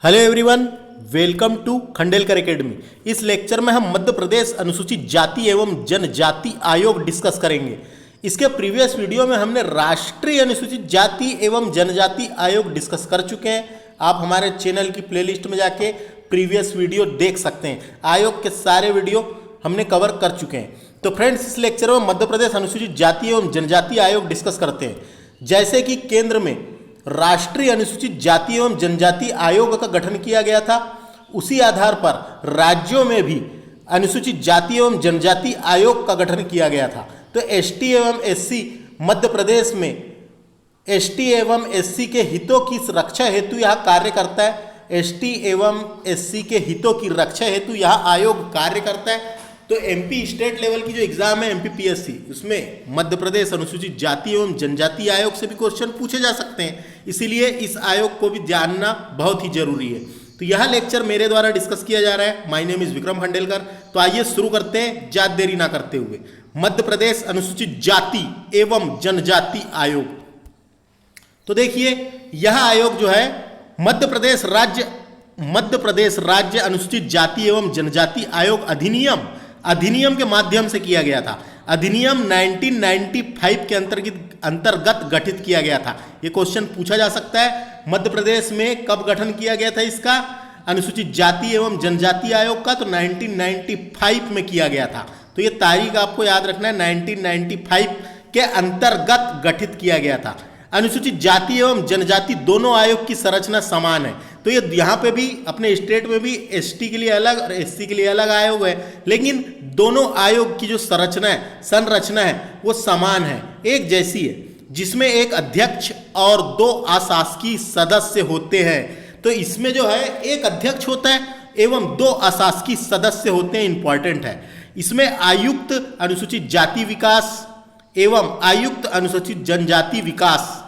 Hello everyone, welcome to Khandelkar academy. इस lecture में हम मध्य प्रदेश अनुसूचित जाति एवं जनजाति आयोग डिस्कस करेंगे। इसके प्रीवियस वीडियो में हमने राष्ट्रीय अनुसूचित जाति एवं जनजाति आयोग डिस्कस कर चुके हैं। आप हमारे चैनल की प्लेलिस्ट में जाके प्रीवियस वीडियो देख सकते हैं। आयोग के सारे वीडियो हमने कवर कर चुके हैं। तो फ्रेंड्स, इस लेक्चर में मध्य प्रदेश अनुसूचित जाति एवं जनजाति आयोग डिस्कस करते हैं। जैसे कि केंद्र में राष्ट्रीय अनुसूचित जाति एवं जनजाति आयोग का गठन किया गया था, उसी आधार पर राज्यों में भी अनुसूचित जाति एवं जनजाति आयोग का गठन किया गया था। तो एसटी एवं एससी मध्य प्रदेश में एसटी एवं एससी के हितों की रक्षा हेतु यह कार्य करता है। एसटी एवं एससी के हितों की रक्षा हेतु यह आयोग कार्य करता है। तो एमपी स्टेट लेवल की जो एग्जाम है एमपीपीएससी, उसमें मध्य प्रदेश अनुसूचित जाति एवं जनजाति आयोग से भी क्वेश्चन पूछे जा सकते हैं। इसीलिए इस आयोग को भी जानना बहुत ही जरूरी है। तो यह लेक्चर मेरे द्वारा डिस्कस किया जा रहा है। My name is Vikram Khandelkar. तो आइए शुरू करते हैं ज्यादा देरी ना करते हुए। मध्य प्रदेश अनुसूचित जाति एवं जनजाति आयोग। तो देखिए, यह आयोग जो है मध्य प्रदेश राज्य अनुसूचित जाति एवं जनजाति आयोग अधिनियम के माध्यम से किया गया था। अधिनियम 1995 के अंतर्गत गठित किया गया था। यह क्वेश्चन पूछा जा सकता है, मध्य प्रदेश में कब गठन किया गया था इसका, अनुसूचित जाति एवं जनजाति आयोग का? तो 1995 में किया गया था। तो ये तारीख आपको याद रखना है, 1995 के अंतर्गत गठित किया गया था। अनुसूचित जाति एवं जनजाति दोनों आयोग की संरचना समान है। तो ये यहाँ पे भी अपने स्टेट में भी एसटी के लिए अलग और एससी के लिए अलग आयोग है, लेकिन दोनों आयोग की जो संरचना है वो समान है, एक जैसी है, जिसमें एक अध्यक्ष और 2 अशासकीय सदस्य होते हैं। तो इसमें जो है एक अध्यक्ष होता है एवं 2 अशासकीय सदस्य होते हैं। इंपॉर्टेंट है। इसमें आयुक्त अनुसूचित जाति विकास एवं आयुक्त अनुसूचित जनजाति विकास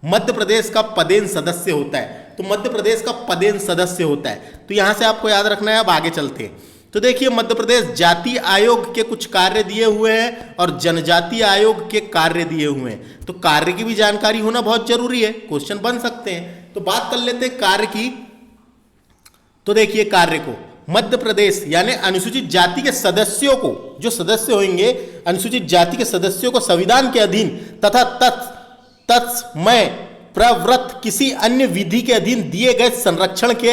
मध्य प्रदेश का पदेन सदस्य होता है। तो मध्य प्रदेश का पदेन सदस्य होता है। तो यहां से आपको याद रखना है। अब आगे चलते हैं। तो देखिए, मध्य प्रदेश जाति आयोग के कुछ कार्य दिए हुए हैं और जनजाति आयोग के कार्य दिए हुए हैं। तो कार्य की भी जानकारी होना बहुत जरूरी है, क्वेश्चन बन सकते हैं। तो बात कर लेते हैं कार्य की। तो देखिए, कार्य को मध्य प्रदेश यानी अनुसूचित जाति के सदस्यों को, जो सदस्य होंगे अनुसूचित जाति के सदस्यों को संविधान के अधीन तथा तत्समय प्रवृत्त किसी अन्य विधि के अधीन दिए गए संरक्षण के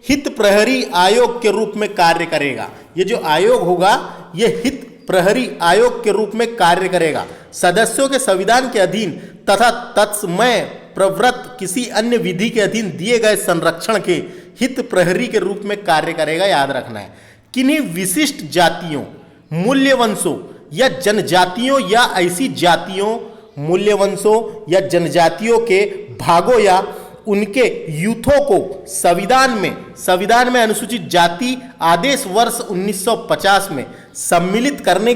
हित प्रहरी आयोग के रूप में कार्य करेगा। ये जो आयोग होगा ये हित प्रहरी आयोग के रूप में कार्य करेगा। सदस्यों के संविधान के अधीन तथा तत्समय प्रवृत्त किसी अन्य विधि के अधीन दिए गए संरक्षण के हित प्रहरी के रूप में कार्य करेगा, याद रखना है। किन्हीं विशिष्ट जातियों, मूल्यवंशों या जनजातियों या ऐसी जातियों, मूल्यवंशों या जनजातियों के भागों या उनके यूथों को संविधान में अनुसूचित जाति आदेश वर्ष 1950 में सम्मिलित करने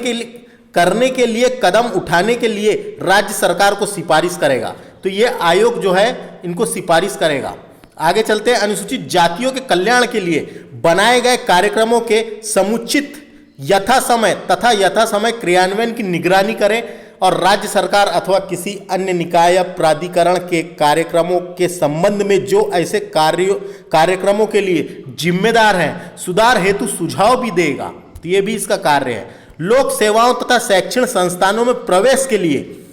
के लिए कदम उठाने के लिए राज्य सरकार को सिफारिश करेगा। तो ये आयोग जो है इनको सिफारिश करेगा। आगे चलते हैं। अनुसूचित जातियों के कल्याण के लिए बनाए गए कार्यक्रमों के समुचित यथासमय क्रियान्वयन की निगरानी करें और राज्य सरकार अथवा किसी अन्य निकाय या प्राधिकरण के कार्यक्रमों के संबंध में जो ऐसे कार्यक्रमों के लिए जिम्मेदार हैं, सुधार हेतु सुझाव भी देगा। तो ये भी इसका कार्य है। लोक सेवाओं तथा शैक्षणिक संस्थानों में प्रवेश के लिए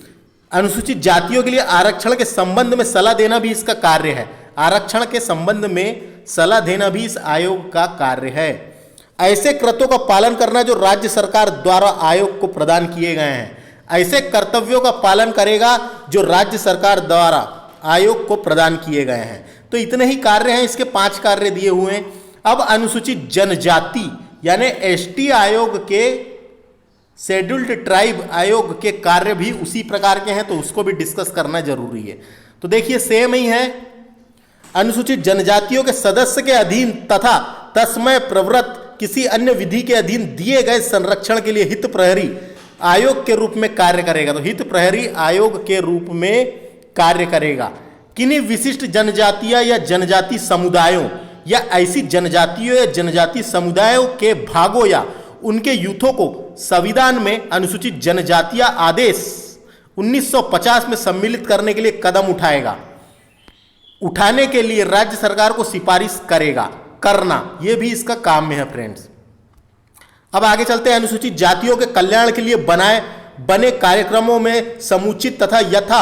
अनुसूचित जातियों के लिए आरक्षण के संबंध में सलाह देना भी इसका कार्य है। आरक्षण के संबंध में सलाह देना भी इस आयोग का कार्य है। ऐसे कृत्यों का पालन करना जो राज्य सरकार द्वारा आयोग को प्रदान किए गए हैं। ऐसे कर्तव्यों का पालन करेगा जो राज्य सरकार द्वारा आयोग को प्रदान किए गए हैं। तो इतने ही कार्य हैं, इसके 5 कार्य दिए हुए हैं। अब अनुसूचित जनजाति यानी एसटी आयोग के, शेड्यूल्ड ट्राइब आयोग के कार्य भी उसी प्रकार के हैं, तो उसको भी डिस्कस करना जरूरी है। तो देखिए, सेम ही है। अनुसूचित जनजातियों के सदस्य के अधीन तथा तत्समय प्रवृत्त किसी अन्य विधि के अधीन दिए गए संरक्षण के लिए हित प्रहरी आयोग के रूप में कार्य करेगा। तो हित प्रहरी आयोग के रूप में कार्य करेगा। किन्हीं विशिष्ट जनजातियां या जनजाति समुदायों या ऐसी जनजातियों या जनजाति समुदायों के भागों या उनके यूथों को संविधान में अनुसूचित जनजातियां आदेश 1950 में सम्मिलित करने के लिए कदम उठाएगा। उठाने के लिए राज्य सरकार को सिफारिश करेगा, करना, यह भी इसका काम में है फ्रेंड्स। अब आगे चलते हैं। अनुसूचित जातियों के कल्याण के लिए बने कार्यक्रमों में समुचित तथा यथा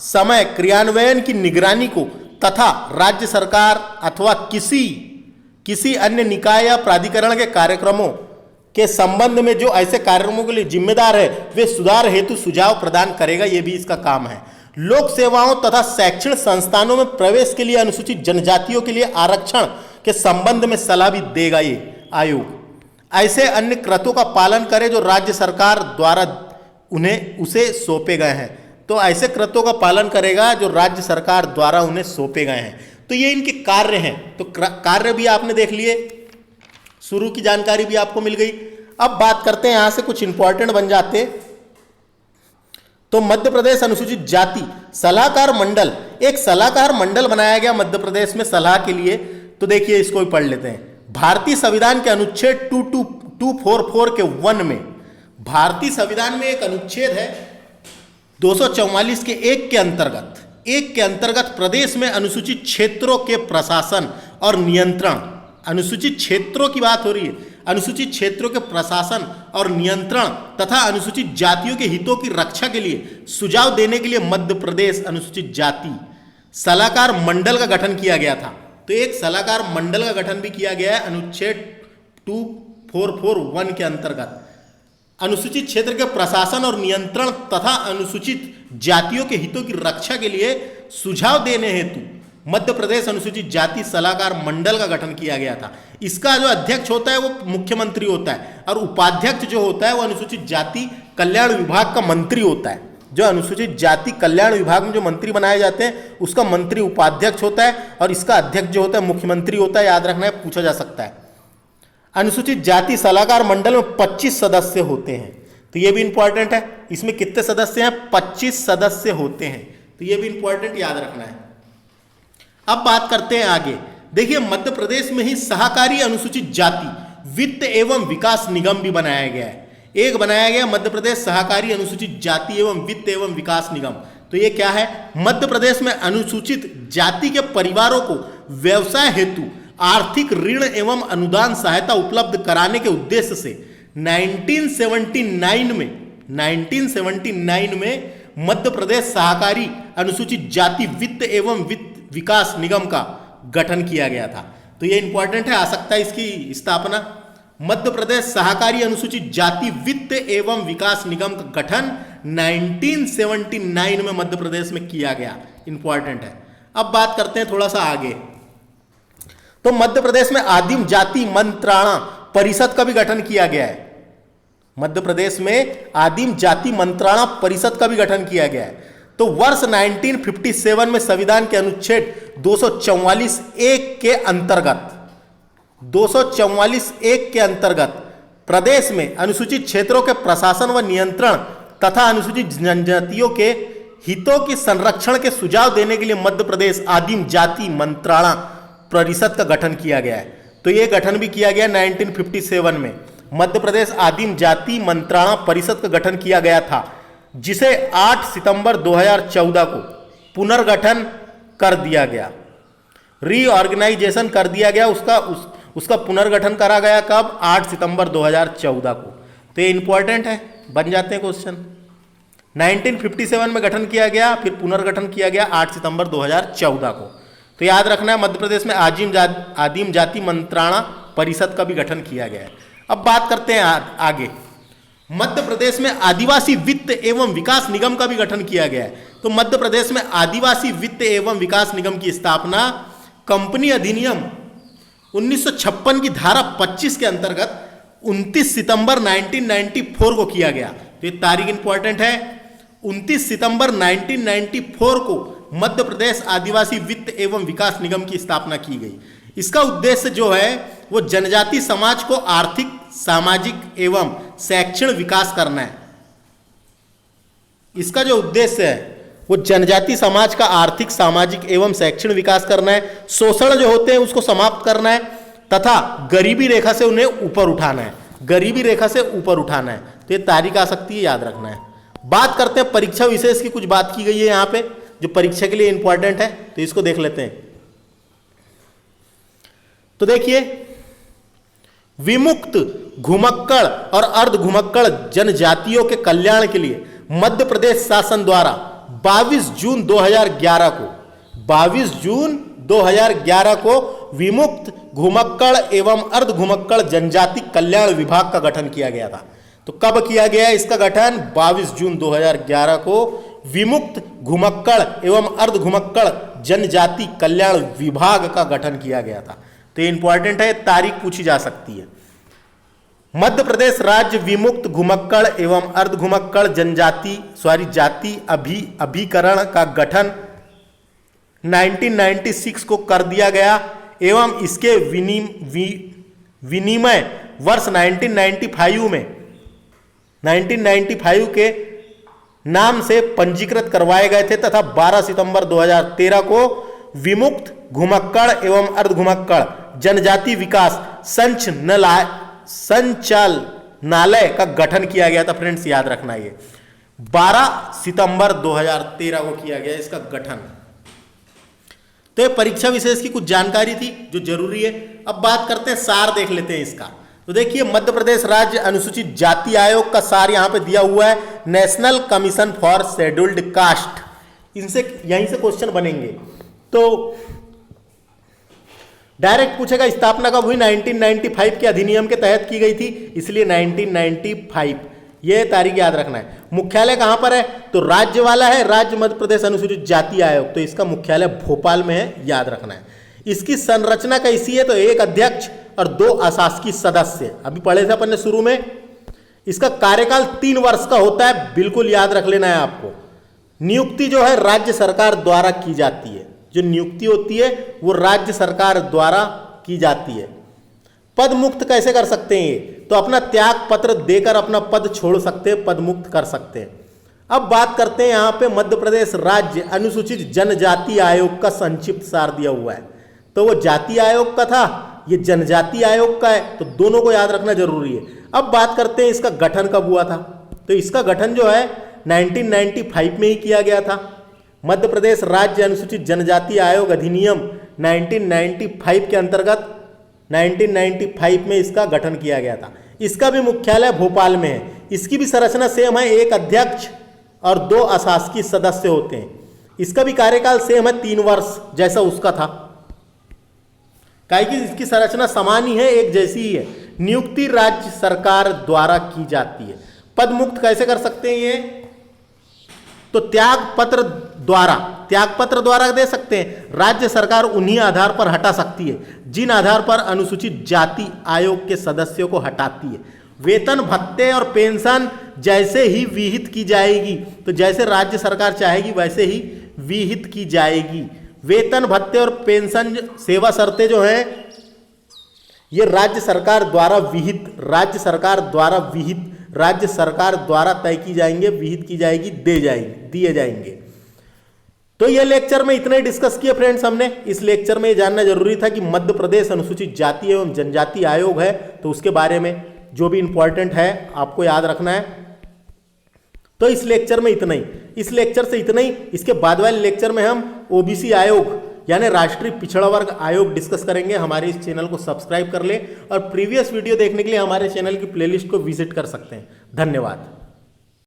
समय क्रियान्वयन की निगरानी को तथा राज्य सरकार अथवा किसी अन्य निकाय या प्राधिकरण के कार्यक्रमों के संबंध में जो ऐसे कार्यक्रमों के लिए जिम्मेदार है वे सुधार हेतु सुझाव प्रदान करेगा, यह भी इसका काम है। लोक सेवाओं तथा शैक्षणिक संस्थानों में प्रवेश के लिए अनुसूचित जनजातियों के लिए आरक्षण के संबंध में सलाह भी देगा ये आयोग। ऐसे अन्य कृतों का पालन करे जो राज्य सरकार द्वारा उसे सौंपे गए हैं। तो ऐसे कृतों का पालन करेगा जो राज्य सरकार द्वारा उन्हें सौंपे गए हैं। तो ये इनके कार्य हैं। तो कार्य भी आपने देख लिए, शुरू की जानकारी भी आपको मिल गई। अब बात करते हैं, यहां से कुछ इंपॉर्टेंट बन जाते। तो मध्य प्रदेश अनुसूचित जाति सलाहकार मंडल, एक सलाहकार मंडल बनाया गया मध्य प्रदेश में सलाह के लिए। तो देखिए इसको भी पढ़ लेते हैं। भारतीय संविधान के अनुच्छेद 244 के 1 में, भारतीय संविधान में एक अनुच्छेद है 244 के 1 के अंतर्गत प्रदेश में अनुसूचित क्षेत्रों के प्रशासन और नियंत्रण, अनुसूचित क्षेत्रों की बात हो रही है, अनुसूचित क्षेत्रों के प्रशासन और नियंत्रण तथा अनुसूचित जातियों के हितों की रक्षा के लिए सुझाव देने के लिए मध्य प्रदेश अनुसूचित जाति सलाहकार मंडल का गठन किया गया था। तो एक सलाहकार मंडल का गठन भी किया गया है अनुच्छेद 2441 के अंतर्गत। अनुसूचित क्षेत्र के प्रशासन और नियंत्रण तथा अनुसूचित जातियों के हितों की रक्षा के लिए सुझाव देने हेतु मध्य प्रदेश अनुसूचित जाति सलाहकार मंडल का गठन किया गया था। इसका जो अध्यक्ष होता है वो मुख्यमंत्री होता है और उपाध्यक्ष जो होता है वो अनुसूचित जाति कल्याण विभाग का मंत्री होता है। जो अनुसूचित जाति कल्याण विभाग में जो मंत्री बनाए जाते हैं उसका मंत्री उपाध्यक्ष होता है और इसका अध्यक्ष जो होता है मुख्यमंत्री होता है। याद रखना है, पूछा जा सकता है। अनुसूचित जाति सलाहकार मंडल में 25 सदस्य होते हैं। तो ये भी इंपॉर्टेंट है। इसमें कितने सदस्य हैं? 25 सदस्य होते हैं। तो ये भी इंपॉर्टेंट याद रखना है। अब बात करते हैं आगे। देखिए मध्य प्रदेश में ही सहकारी अनुसूचित जाति वित्त एवं विकास निगम भी बनाया गया है। एक बनाया गया मध्य प्रदेश सहकारी अनुसूचित जाति एवं वित्त एवं विकास निगम। तो ये क्या है? मध्य प्रदेश में अनुसूचित जाति के परिवारों को व्यवसाय हेतु आर्थिक ऋण एवं अनुदान सहायता उपलब्ध कराने के उद्देश्य से 1979 में मध्य प्रदेश सहकारी अनुसूचित जाति वित्त एवं विकास निगम का गठन किया गया था। तो ये इंपॉर्टेंट है, आ सकता है इसकी स्थापना। मध्य प्रदेश सहकारी अनुसूचित जाति वित्त एवं विकास निगम का गठन 1979 में मध्य प्रदेश में किया गया। इंपॉर्टेंट है। अब बात करते हैं थोड़ा सा आगे। तो मध्य प्रदेश में आदिम जाति मंत्राणा परिषद का भी गठन किया गया है। मध्य प्रदेश में आदिम जाति मंत्राणा परिषद का भी गठन किया गया है। तो वर्ष 1957 में संविधान के अनुच्छेद 244(1) के अंतर्गत प्रदेश में अनुसूचित क्षेत्रों के प्रशासन व नियंत्रण तथा अनुसूचित जनजातियों के हितों की संरक्षण के सुझाव देने के लिए मध्य प्रदेश आदिम जाति मंत्राणा परिषद का गठन किया गया है। तो ये गठन भी किया गया 1957 में। मध्य प्रदेश आदिम जाति मंत्राणा परिषद का गठन किया गया था, जिसे 8 सितंबर 2014 को पुनर्गठन कर दिया गया, रीऑर्गेनाइजेशन कर दिया गया। उसका पुनर्गठन करा गया कब? 8 सितंबर 2014 को। तो ये इंपॉर्टेंट है, बन जाते हैं क्वेश्चन। 1957 में गठन किया गया, फिर पुनर्गठन किया गया 8 सितंबर 2014 को। तो याद रखना है मध्य प्रदेश में आदिम जाति मंत्राणा परिषद का भी गठन किया गया है। अब बात करते हैं आगे। मध्य प्रदेश में आदिवासी वित्त एवं विकास निगम का भी गठन किया गया है। तो मध्य प्रदेश में आदिवासी वित्त एवं विकास निगम की स्थापना कंपनी अधिनियम 1956 की धारा 25 के अंतर्गत 29 सितंबर 1994 को किया गया। तो ये तारीख इंपॉर्टेंट है। 29 सितंबर 1994 को मध्य प्रदेश आदिवासी वित्त एवं विकास निगम की स्थापना की गई। इसका उद्देश्य जो है वो जनजाति समाज को आर्थिक, सामाजिक एवं शैक्षणिक विकास करना है। इसका जो उद्देश्य है वो जनजाति समाज का आर्थिक, सामाजिक एवं शैक्षणिक विकास करना है। शोषण जो होते हैं उसको समाप्त करना है तथा गरीबी रेखा से उन्हें ऊपर उठाना है। गरीबी रेखा से ऊपर उठाना है। तो ये तारीख आ सकती है, याद रखना है। बात करते हैं परीक्षा विशेष की, कुछ बात की गई है यहाँ पे। जो परीक्षा के लिए इंपॉर्टेंट है, तो इसको देख लेते हैं। तो देखिए, विमुक्त, घुमक्कड़ और अर्ध घुमक्कड़ जनजातियों के कल्याण के लिए मध्य प्रदेश शासन द्वारा 22 जून 2011 को विमुक्त, घुमक्कड़ एवं अर्ध घुमक्कड़ जनजाति कल्याण विभाग का गठन किया गया था। तो कब किया गया इसका गठन? 22 जून 2011 को विमुक्त, घुमक्कड़ एवं अर्ध घुमक्कड़ जनजाति कल्याण विभाग का गठन किया गया था। तो इंपॉर्टेंट है, तारीख पूछी जा सकती है। मध्य प्रदेश राज्य विमुक्त, घुमक्कड़ एवं अर्ध घुमक्कड़ जाति अभिकरण का गठन 1996 को कर दिया गया एवं इसके विनिमय वर्ष 1995 के नाम से पंजीकृत करवाए गए थे तथा 12 सितंबर 2013 को विमुक्त, घुमक्कड़ एवं अर्ध घुमक्कड़ जनजाति विकास संचालनालय का गठन किया गया था। फ्रेंड्स याद रखना, ये 12 सितंबर 2013 को किया गया इसका गठन। तो ये परीक्षा विशेष की कुछ जानकारी थी जो जरूरी है। अब बात करते हैं, सार देख लेते हैं इसका। तो देखिए, मध्य प्रदेश राज्य अनुसूचित जाति आयोग का सार यहां पे दिया हुआ है, national commission for scheduled caste. इनसे यहीं से क्वेश्चन बनेंगे। तो डायरेक्ट पूछेगा स्थापना कब हुई? 1995 के अधिनियम के तहत की गई थी, इसलिए 1995 ये तारीख याद रखना है। मुख्यालय कहां पर है? तो राज्य वाला है, राज्य मध्य प्रदेश अनुसूचित जाति आयोग, तो इसका मुख्यालय भोपाल में है, याद रखना है। इसकी संरचना कैसी है? तो एक अध्यक्ष और 2 अशासकीय सदस्य, अभी पढ़े थे अपन ने शुरू में। इसका कार्यकाल 3 वर्ष का होता है, बिल्कुल याद रख लेना है आपको। नियुक्ति जो है राज्य सरकार द्वारा की जाती है, जो नियुक्ति होती है वो राज्य सरकार द्वारा की जाती है। पद मुक्त कैसे कर सकते हैं ये? तो अपना त्याग पत्र देकर अपना पद छोड़ सकते हैं, पद मुक्त कर सकते हैं। अब बात करते हैं यहाँ पे मध्य प्रदेश राज्य अनुसूचित जनजाति आयोग का संक्षिप्त सार दिया हुआ है। तो वो जाति आयोग का था, ये जनजाति आयोग का है, तो दोनों को याद रखना जरूरी है। अब बात करते हैं इसका गठन कब हुआ था। तो इसका गठन जो है 1995 में ही किया गया था। मध्य प्रदेश राज्य अनुसूचित जनजाति आयोग अधिनियम 1995 के अंतर्गत 1995 में इसका गठन किया गया था। इसका भी मुख्यालय भोपाल में है। इसकी भी संरचना सेम है, एक अध्यक्ष और 2 अशासकीय सदस्य होते हैं। इसका भी कार्यकाल सेम है, 3 वर्ष जैसा उसका था। काहे कि इसकी संरचना समान ही है, एक जैसी ही है। नियुक्ति राज्य सरकार द्वारा की जाती है। पद मुक्त कैसे कर सकते हैं ये? तो त्याग पत्र द्वारा दे सकते हैं। राज्य सरकार उन्हीं आधार पर हटा सकती है जिन आधार पर अनुसूचित जाति आयोग के सदस्यों को हटाती है। वेतन, भत्ते और पेंशन जैसे ही विहित की जाएगी, तो जैसे राज्य सरकार चाहेगी वैसे ही विहित की जाएगी। वेतन, भत्ते और पेंशन सेवा शर्तें जो हैं ये राज्य सरकार द्वारा तय की जाएंगे, विहित की जाएगी, दिए जाएंगे। तो ये लेक्चर में इतना ही डिस्कस किया फ्रेंड्स हमने। इस लेक्चर में ये जानना जरूरी था कि मध्य प्रदेश अनुसूचित जाति एवं जनजाति आयोग है, तो उसके बारे में जो भी इंपॉर्टेंट है आपको याद रखना है। तो इस लेक्चर में इतना ही, इस लेक्चर से इतना ही। इसके बाद वाले लेक्चर में हम ओबीसी आयोग यानी राष्ट्रीय पिछड़ा वर्ग आयोग डिस्कस करेंगे। हमारे इस चैनल को सब्सक्राइब कर ले और प्रीवियस वीडियो देखने के लिए हमारे चैनल की प्लेलिस्ट को विजिट कर सकते हैं। धन्यवाद।